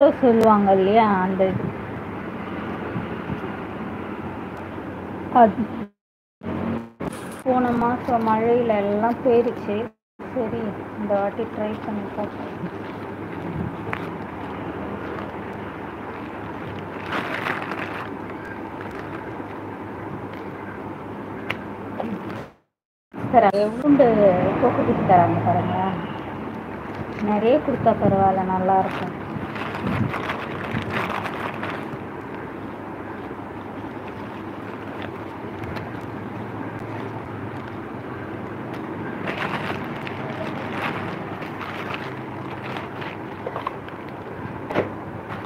சொல்லுவாங்க இல்லையா, அந்த இது அது போன மாதம் மழையில எல்லாம் போயிடுச்சு. சரி, இந்த வாட்டி ட்ரை பண்ணி பார்ப்போம். சார் எவ்வளோ போக்கு கொடுத்து தராங்க பாருங்க. நிறைய கொடுத்தா பரவாயில்ல, நல்லாயிருக்கும்.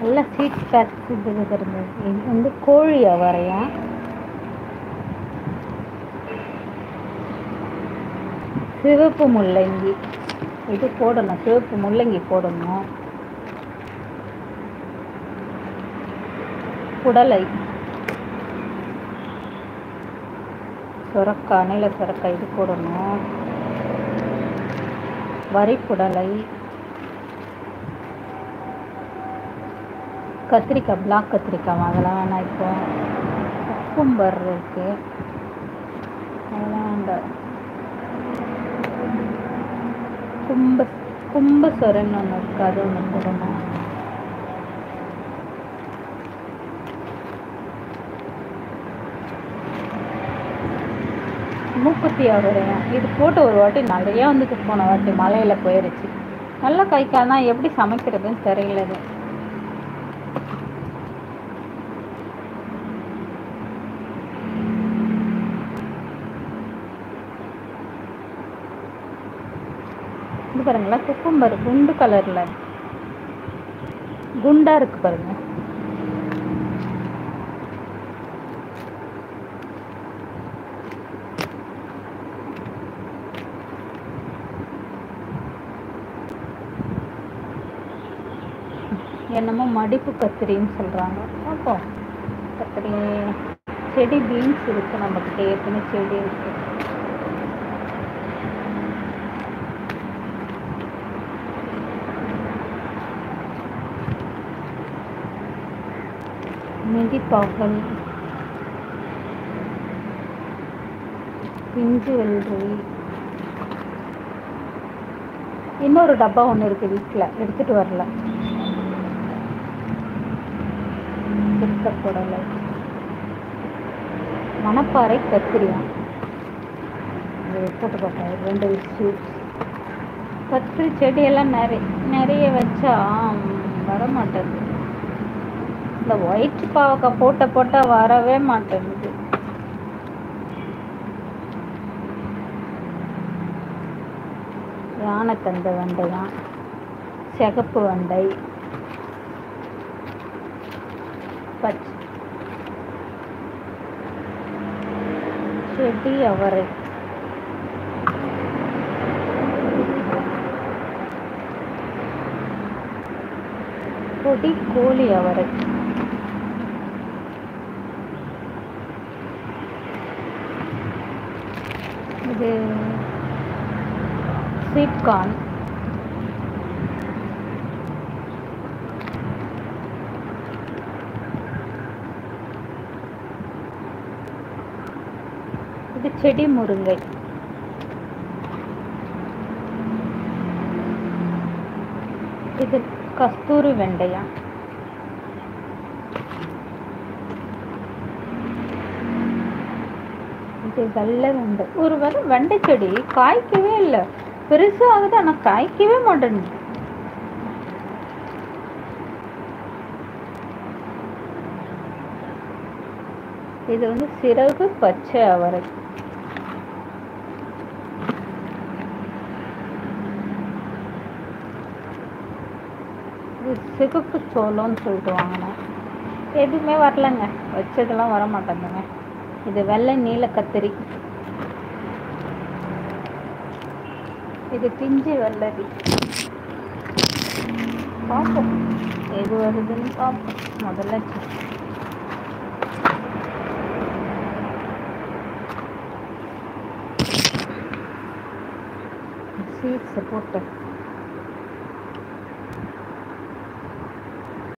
நல்லா சீட்ஸ் பேக்ஸ் இது பாருங்க. இது வந்து கோழி அவரையா, சிவப்பு முள்ளங்கி இது போடணும், சிவப்பு முள்ளங்கி போடணும். புடலை, சுரக்காய், நீல சுரக்காய் இது போடணும். வரி புடலை, கத்திரிக்காய், பிளாக் கத்திரிக்காய் அதெல்லாம் வேணாம். இப்போ குக்கும்பர் இருக்கு, அதெல்லாம் வேண்டாம். கும்ப சொரன்னு ஒன்று இருக்குது, அது ஒன்று போடணும். மூக்குத்தி அவரையா இது போட்டு ஒரு வாட்டி நிறையா வந்துட்டு போன வாட்டி மலையில் போயிடுச்சு. நல்லா கைக்கானா எப்படி சமைக்கிறதுன்னு தெரியல. இது பாருங்களா, குக்கும்பர் குண்டு கலரில் குண்டா இருக்கு பாருங்க. என்னமோ மடிப்பு கத்திரின்னு சொல்கிறாங்க. அப்போ கத்திரி செடி பீன்ஸ் இருக்குது நம்மக்கிட்ட, ஏற்கனவே செடி இருக்குது. மிதிப்பாகல், பிஞ்சு வெள்ளரி, இன்னொரு டப்பா ஒன்று இருக்குது வீட்டில், எடுத்துகிட்டு வரல. புடலை, மணப்பாறை கத்திரியா போட்டு பார்ப்போம். 2 ஸ்வீட்ஸ் கத்திரி செடியெல்லாம் நிறைய வச்சா வர மாட்டேங்குது. இந்த ஒயிட் பாவக்காய் போட்டால் வரவே மாட்டேங்குது. யானைத்தந்த வெண்டையாம், சிகப்பு வெண்டை, பச்சை செடி அவரை, கொடி கோழி அவரை, இது ஸ்வீட் கார்ன், இது செடி முருங்கை, இது கஸ்தூரி வெண்டையா, இது வெள்ளை வெண்டை. ஒரு வேளை வெண்டை செடி காய்க்கவே இல்லை, பெருசாகுது ஆனால் காய்க்கவே மாட்டேங்குது. இது வந்து சிறகு பச்சை அவரை, இது சிகப்பு சோளம்னு சொல்லிட்டு வாங்கினேன். எதுவுமே வரலங்க, வச்சதெல்லாம் வர மாட்டேங்குங்க. இது வெள்ளை நீல கத்திரி, இது பிஞ்சு வெள்ளரி. பார்ப்போம் எது வருதுன்னு பார்ப்போம். முதல்ல சீட்ஸை போட்டு